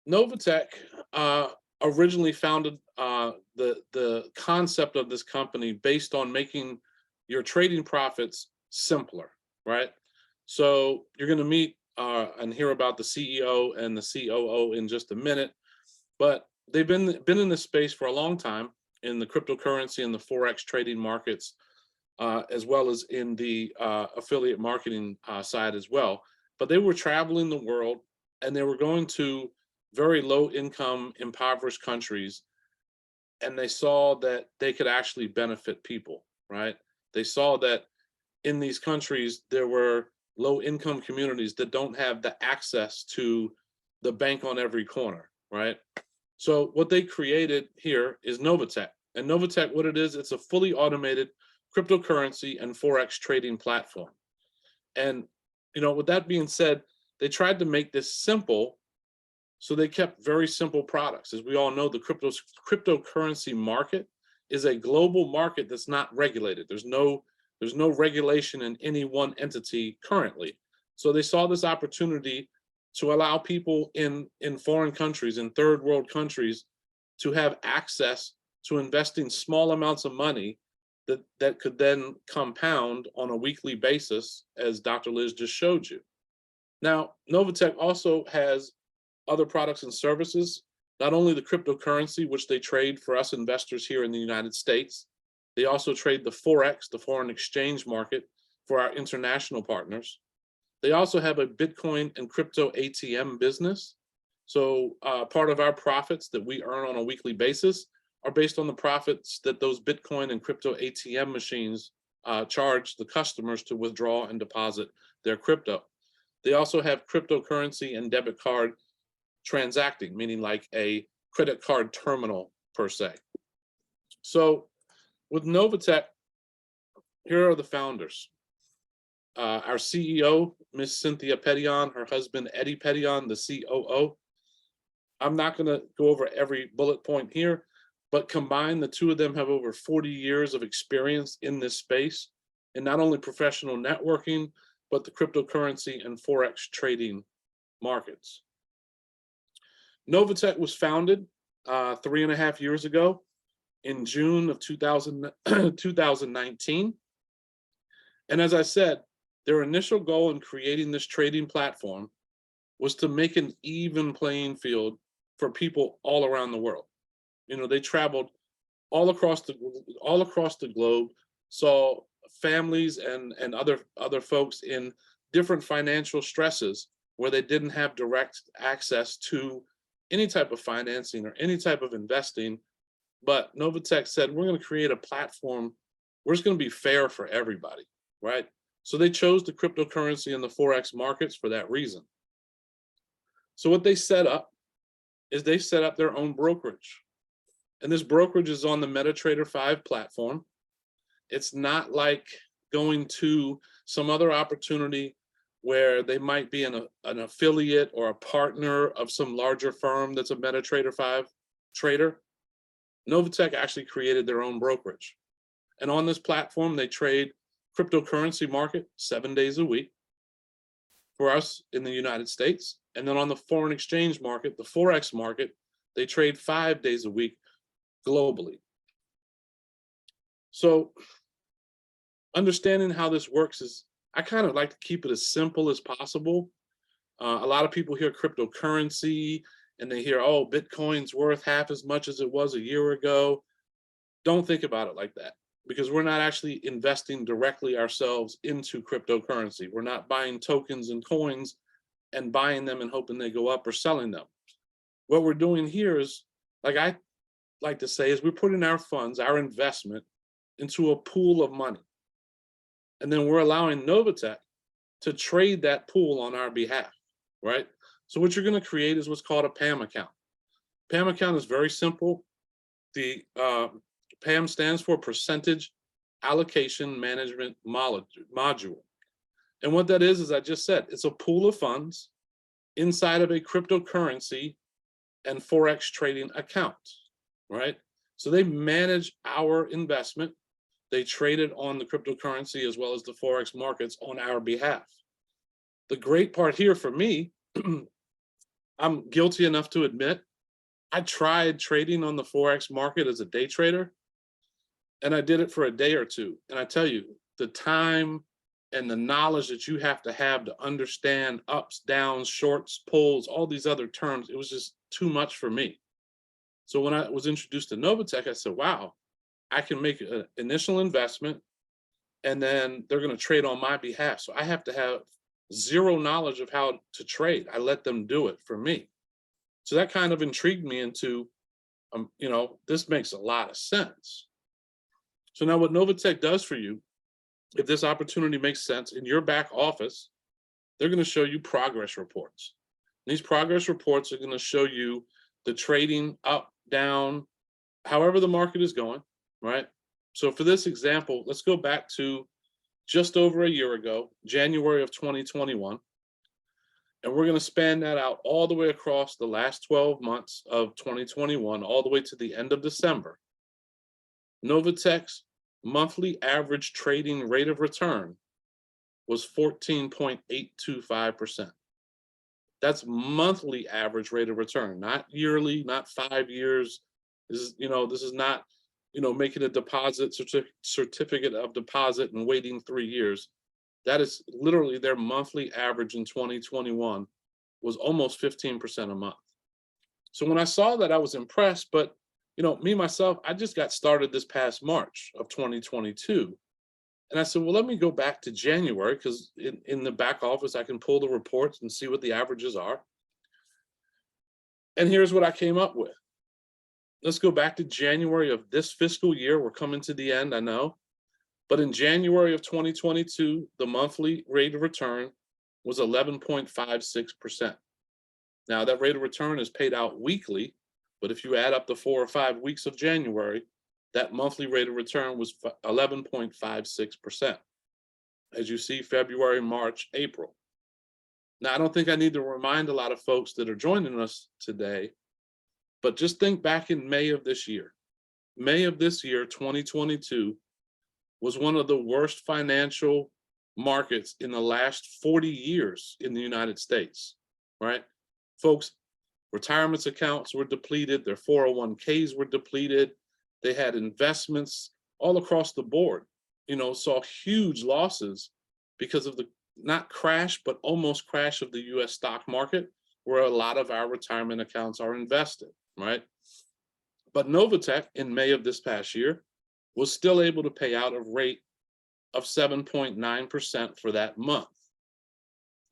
Novatech originally founded the concept of this company based on making your trading profits simpler, right? So you're going to meet and hear about the CEO and the COO in just a minute, but they've been in this space for a long time in the cryptocurrency and the forex trading markets, as well as in the affiliate marketing side as well. But they were traveling the world and they were going to very low income, impoverished countries, and they saw that they could actually benefit people, right? They saw that in these countries, there were low income communities that don't have the access to the bank on every corner, right? So what they created here is Novatech. And Novatech, what it is, it's a fully automated cryptocurrency and forex trading platform. And with that being said, they tried to make this simple, so they kept very simple products. As we all know, the cryptocurrency market is a global market that's not regulated. There's no regulation in any one entity currently. So they saw this opportunity to allow people in foreign countries, in third world countries, to have access to investing small amounts of money that could then compound on a weekly basis, as Dr. Liz just showed you. Now, Novatech also has other products and services, not only the cryptocurrency, which they trade for us investors here in the United States. They also trade the Forex, the foreign exchange market, for our international partners. They also have a Bitcoin and crypto ATM business. So part of our profits that we earn on a weekly basis are based on the profits that those Bitcoin and crypto ATM machines charge the customers to withdraw and deposit their crypto. They also have cryptocurrency and debit card transacting, meaning like a credit card terminal per se. So with Novatech, here are the founders. Our CEO, Miss Cynthia Petion, her husband, Eddie Petion, the COO. I'm not going to go over every bullet point here, but combined, the two of them have over 40 years of experience in this space, and not only professional networking, but the cryptocurrency and forex trading markets. Novatech was founded 3.5 years ago in June of 2019. And as I said, their initial goal in creating this trading platform was to make an even playing field for people all around the world. They traveled all across the globe, saw families and other folks in different financial stresses where they didn't have direct access to any type of financing or any type of investing. But Novatech said, we're going to create a platform where it's going to be fair for everybody, right? So they chose the cryptocurrency and the forex markets for that reason. So what they set up is they set up their own brokerage. And this brokerage is on the MetaTrader 5 platform. It's not like going to some other opportunity where they might be an affiliate or a partner of some larger firm that's a MetaTrader 5 trader. Novatech actually created their own brokerage. And on this platform, they trade cryptocurrency market 7 days a week for us in the United States. And then on the foreign exchange market, the Forex market, they trade 5 days a week globally. So understanding how this works is, I kind of like to keep it as simple as possible. A lot of people hear cryptocurrency and they hear, oh, Bitcoin's worth half as much as it was a year ago. Don't think about it like that, because we're not actually investing directly ourselves into cryptocurrency. We're not buying tokens and coins and buying them and hoping they go up or selling them. What we're doing here is, like I like to say, is we're putting our funds, our investment, into a pool of money. And then we're allowing Novatech to trade that pool on our behalf, right? So what you're going to create is what's called a PAM account. PAM account is very simple. The PAM stands for Percentage Allocation Management Module. And what that is I just said, it's a pool of funds inside of a cryptocurrency and forex trading account, right? So they manage our investment. They trade it on the cryptocurrency as well as the forex markets on our behalf. The great part here for me I'm guilty enough to admit I tried trading on the Forex market as a day trader, and I did it for a day or two. And I tell you, the time and the knowledge that you have to understand ups, downs, shorts, pulls, all these other terms, it was just too much for me. So when I was introduced to Novatech, I said, wow, I can make an initial investment and then they're going to trade on my behalf. So I have to have zero knowledge of how to trade. I let them do it for me. So that kind of intrigued me into, this makes a lot of sense. So now what Novatech does for you, if this opportunity makes sense in your back office, they're going to show you progress reports. These progress reports are going to show you the trading up, down, however the market is going, right? So for this example, let's go back to just over a year ago, January of 2021. And we're going to span that out all the way across the last 12 months of 2021, all the way to the end of December. Novatech's monthly average trading rate of return was 14.825%. That's monthly average rate of return, not yearly, not 5 years. This is not, making a deposit certificate of deposit and waiting 3 years. That is literally their monthly average in 2021 was almost 15% a month. So when I saw that, I was impressed. But, me, myself, I just got started this past March of 2022. And I said, well, let me go back to January, because in the back office, I can pull the reports and see what the averages are. And here's what I came up with. Let's go back to January of this fiscal year. We're coming to the end, I know. But in January of 2022, the monthly rate of return was 11.56%. Now, that rate of return is paid out weekly, but if you add up the 4 or 5 weeks of January, that monthly rate of return was 11.56%. As you see, February, March, April. Now, I don't think I need to remind a lot of folks that are joining us today, but just think back in May of this year. May of this year, 2022, was one of the worst financial markets in the last 40 years in the United States, right? Folks, retirement accounts were depleted, their 401ks were depleted, they had investments all across the board, saw huge losses because of the not crash, but almost crash of the US stock market, where a lot of our retirement accounts are invested, right? But Novatech in May of this past year was still able to pay out a rate of 7.9% for that month.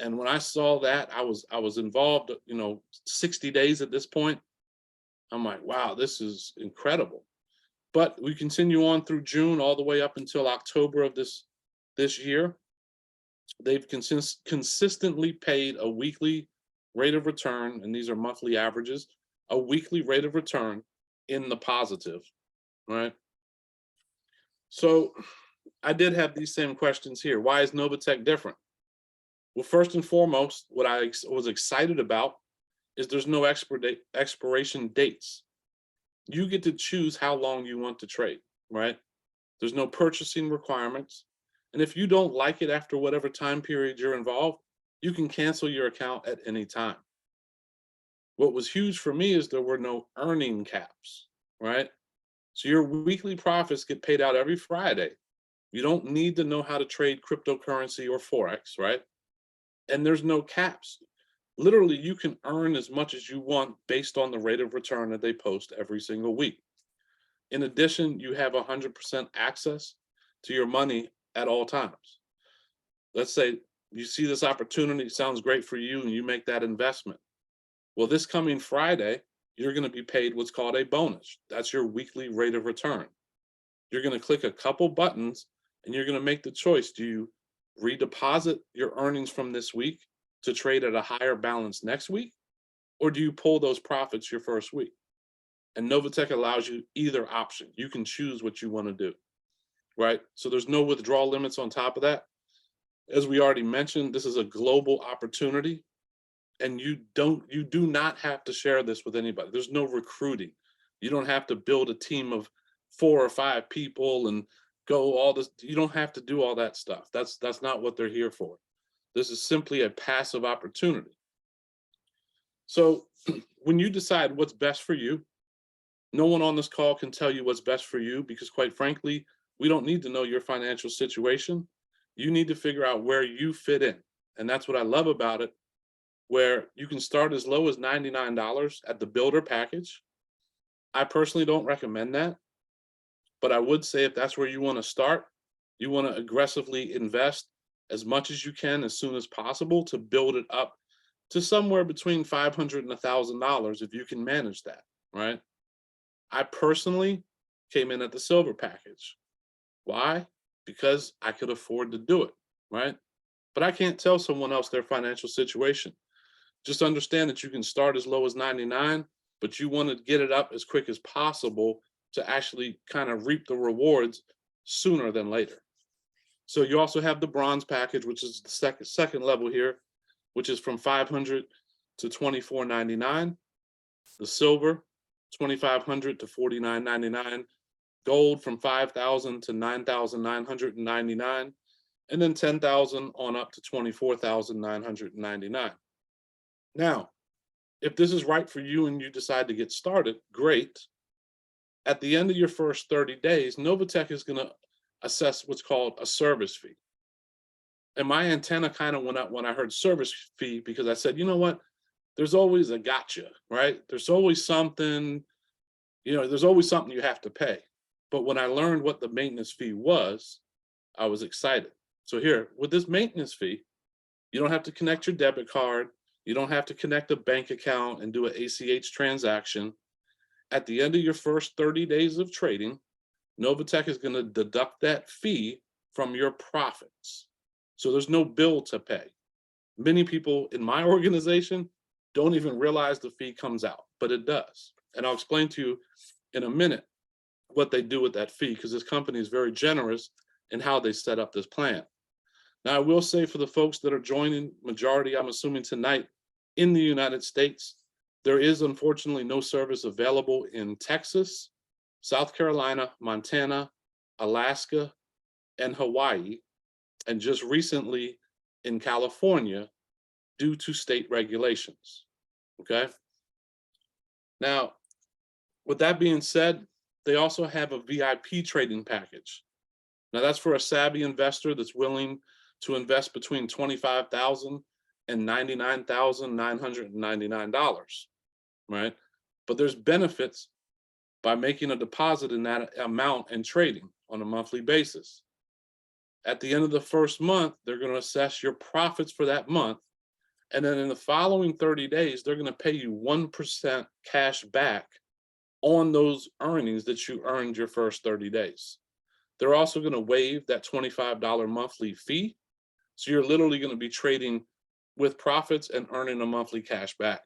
And when I saw that, I was involved, 60 days at this point. I'm like, wow, this is incredible. But we continue on through June all the way up until October of this year. They've consistently paid a weekly rate of return, and these are monthly averages, a weekly rate of return in the positive, right? So I did have these same questions here. Why is Novatech different? Well, first and foremost, what I was excited about is there's no expiration dates. You get to choose how long you want to trade, right? There's no purchasing requirements. And if you don't like it after whatever time period you're involved, you can cancel your account at any time. What was huge for me is there were no earning caps, right? So your weekly profits get paid out every Friday. You don't need to know how to trade cryptocurrency or Forex, right? And there's no caps. Literally, you can earn as much as you want based on the rate of return that they post every single week. In addition, you have 100% access to your money at all times. Let's say you see this opportunity, sounds great for you, and you make that investment. Well, this coming Friday, you're going to be paid what's called a bonus. That's your weekly rate of return. You're going to click a couple buttons and you're going to make the choice. Do you redeposit your earnings from this week to trade at a higher balance next week? Or do you pull those profits your first week? And Novatech allows you either option. You can choose what you want to do, right? So there's no withdrawal limits on top of that. As we already mentioned, this is a global opportunity. And you do not have to share this with anybody. There's no recruiting. You don't have to build a team of 4 or 5 people and go all this. You don't have to do all that stuff. That's not what they're here for. This is simply a passive opportunity. So when you decide what's best for you, no one on this call can tell you what's best for you because, quite frankly, we don't need to know your financial situation. You need to figure out where you fit in. And that's what I love about it, where you can start as low as $99 at the builder package. I personally don't recommend that, but I would say if that's where you want to start, you want to aggressively invest as much as you can as soon as possible to build it up to somewhere between $500 and $1,000 if you can manage that, right? I personally came in at the silver package. Why? Because I could afford to do it, right? But I can't tell someone else their financial situation. Just understand that you can start as low as 99, but you want to get it up as quick as possible to actually kind of reap the rewards sooner than later. So you also have the bronze package, which is the second level here, which is from $500 to $24.99. The silver, $2,500 to $49.99. Gold from $5,000 to $9,999, and then $10,000 on up to $24,999. Now, if this is right for you and you decide to get started, great. At the end of your first 30 days, Novatech is going to assess what's called a service fee. And my antenna kind of went up when I heard service fee because I said, you know what? There's always a gotcha, right? There's always something, there's always something you have to pay. But when I learned what the maintenance fee was, I was excited. So here, with this maintenance fee, you don't have to connect your debit card. You don't have to connect a bank account and do an ACH transaction. At the end of your first 30 days of trading, Novatech is going to deduct that fee from your profits. So there's no bill to pay. Many people in my organization don't even realize the fee comes out, but it does. And I'll explain to you in a minute what they do with that fee, because this company is very generous in how they set up this plan. Now, I will say for the folks that are joining, majority, I'm assuming tonight, in the United States, there is unfortunately no service available in Texas, South Carolina, Montana, Alaska, and Hawaii, and just recently in California due to state regulations, okay? Now, with that being said, they also have a VIP trading package. Now that's for a savvy investor that's willing to invest between $25,000 and $99,999, right? But there's benefits by making a deposit in that amount and trading on a monthly basis. At the end of the first month, they're going to assess your profits for that month. And then in the following 30 days, they're going to pay you 1% cash back on those earnings that you earned your first 30 days. They're also going to waive that $25 monthly fee. So you're literally going to be trading with profits and earning a monthly cash back.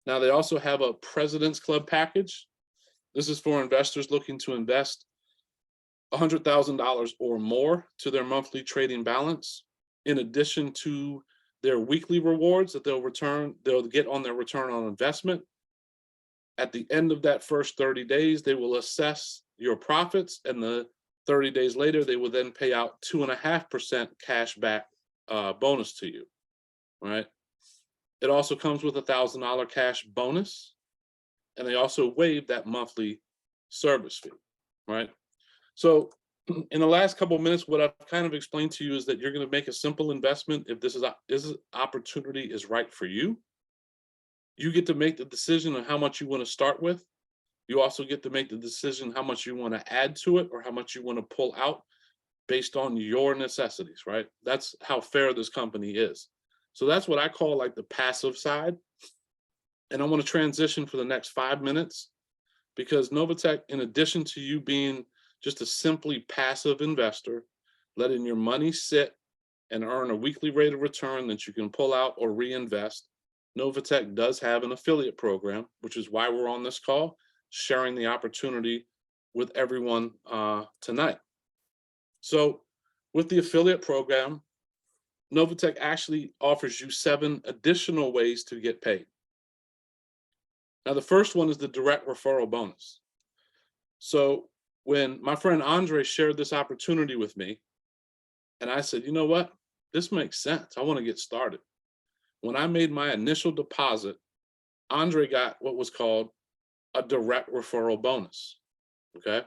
Now, they also have a President's Club package. This is for investors looking to invest $100,000 or more to their monthly trading balance, in addition to their weekly rewards that they'll get on their return on investment. At the end of that first 30 days, they will assess your profits, and the 30 days later, they will then pay out 2.5% cash back bonus to you, right? It also comes with a $1,000 cash bonus, and they also waive that monthly service fee, right? So in the last couple of minutes, what I've kind of explained to you is that you're going to make a simple investment if this opportunity is right for you. You get to make the decision on how much you want to start with. You also get to make the decision how much you want to add to it or how much you want to pull out based on your necessities, right? That's how fair this company is. So that's what I call like the passive side. And I want to transition for the next 5 minutes because Novatech, in addition to you being just a simply passive investor, letting your money sit and earn a weekly rate of return that you can pull out or reinvest, Novatech does have an affiliate program, which is why we're on this call, sharing the opportunity with everyone tonight. So with the affiliate program, Novatech actually offers you 7 additional ways to get paid. Now, the first one is the direct referral bonus. So when my friend Andre shared this opportunity with me, and I said, you know what, this makes sense. I want to get started. when I made my initial deposit, Andre got what was called a direct referral bonus. Okay.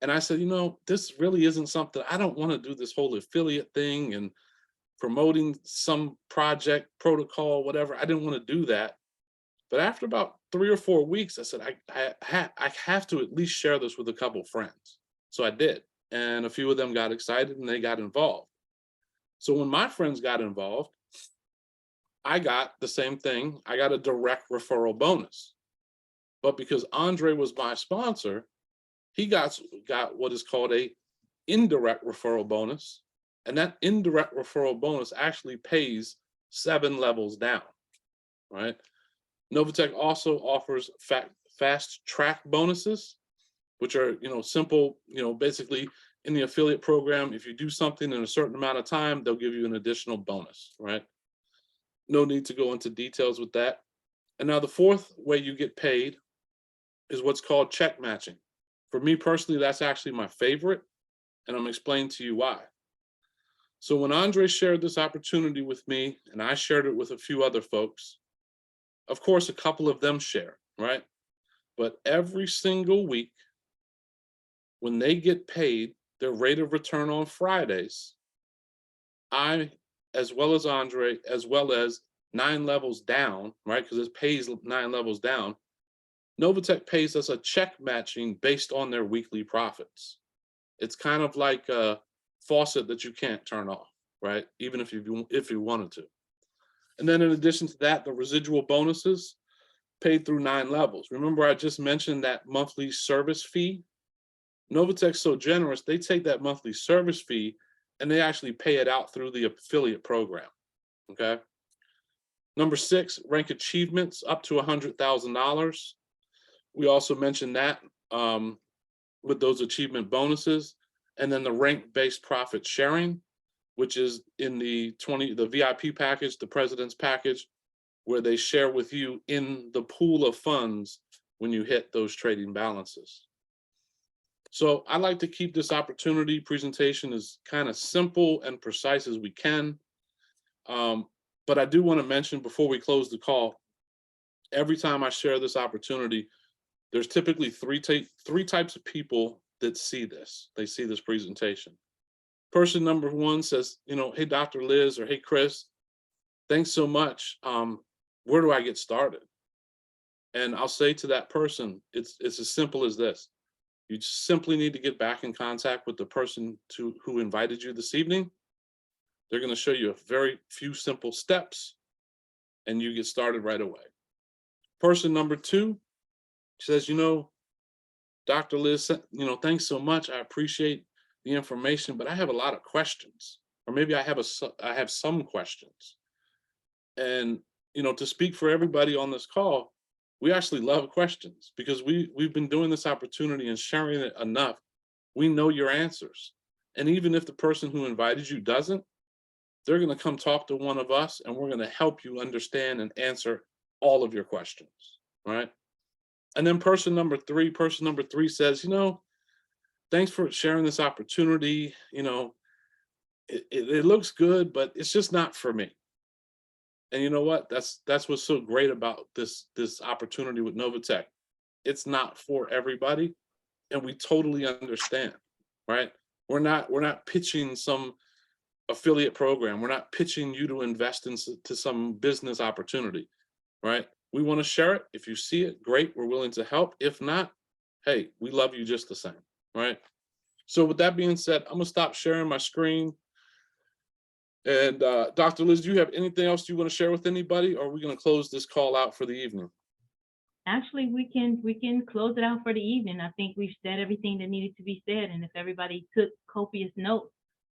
And I said, you know, this really isn't something, I don't want to do this whole affiliate thing and promoting some project protocol, whatever. I didn't want to do that. But after about 3 or 4 weeks, I said, I have to at least share this with a couple friends. So I did. And a few of them got excited and they got involved. So when my friends got involved, I got the same thing. I got a direct referral bonus. But because Andre was my sponsor, he got what is called a indirect referral bonus. And that indirect referral bonus actually pays 7 levels down, right? Novatech also offers fast track bonuses, which are, simple, basically in the affiliate program, if you do something in a certain amount of time, they'll give you an additional bonus, right? No need to go into details with that. And now the fourth way you get paid is what's called check matching. For me personally, that's actually my favorite, and I'm explaining to you why. So when Andre shared this opportunity with me, and I shared it with a few other folks, of course, a couple of them share, right? But every single week, when they get paid their rate of return on Fridays, I, as well as Andre, as well as 9 levels down, right? Because it pays 9 levels down. Novatech pays us a check matching based on their weekly profits. It's kind of like a faucet that you can't turn off, right? Even if you wanted to. And then in addition to that, the residual bonuses paid through 9 levels. Remember, I just mentioned that monthly service fee. Novatech's so generous, they take that monthly service fee and they actually pay it out through the affiliate program, okay? Number 6, rank achievements up to $100,000. We also mentioned that with those achievement bonuses. And then the rank-based profit sharing, which is in the VIP package, the President's package, where they share with you in the pool of funds when you hit those trading balances. So I like to keep this opportunity presentation as kind of simple and precise as we can. But I do want to mention before we close the call, every time I share this opportunity, there's typically three types of people that see this. They see this presentation. Person number 1 says, hey, Dr. Liz, or hey, Chris, thanks so much. Where do I get started? And I'll say to that person, it's as simple as this. You simply need to get back in contact with the person who invited you this evening. They're going to show you a very few simple steps, and you get started right away. Person number 2 says, Dr. Liz, thanks so much. I appreciate the information, but I have a lot of questions, or maybe I have some questions. And, to speak for everybody on this call, we actually love questions because we've been doing this opportunity and sharing it enough. We know your answers. And even if the person who invited you doesn't, they're going to come talk to one of us and we're going to help you understand and answer all of your questions, right? And then person number three says, thanks for sharing this opportunity. It looks good, but it's just not for me. And you know what? That's what's so great about this opportunity with Novatech. It's not for everybody, and we totally understand, right? We're not pitching some affiliate program. We're not pitching you to invest into some business opportunity, right? We want to share it. If you see it, great. We're willing to help. If not, hey, we love you just the same, right? So with that being said, I'm gonna stop sharing my screen. And Dr. Liz, do you have anything else you want to share with anybody, or are we going to close this call out for the evening? Actually, we can close it out for the evening. I think we've said everything that needed to be said, and if everybody took copious notes,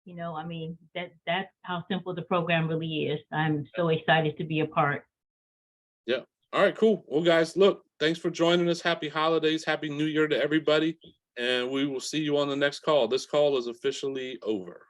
that's how simple the program really is. I'm so excited to be a part. Yeah. All right, cool. Well, guys, look, thanks for joining us. Happy holidays, happy New Year to everybody, and we will see you on the next call. This call is officially over.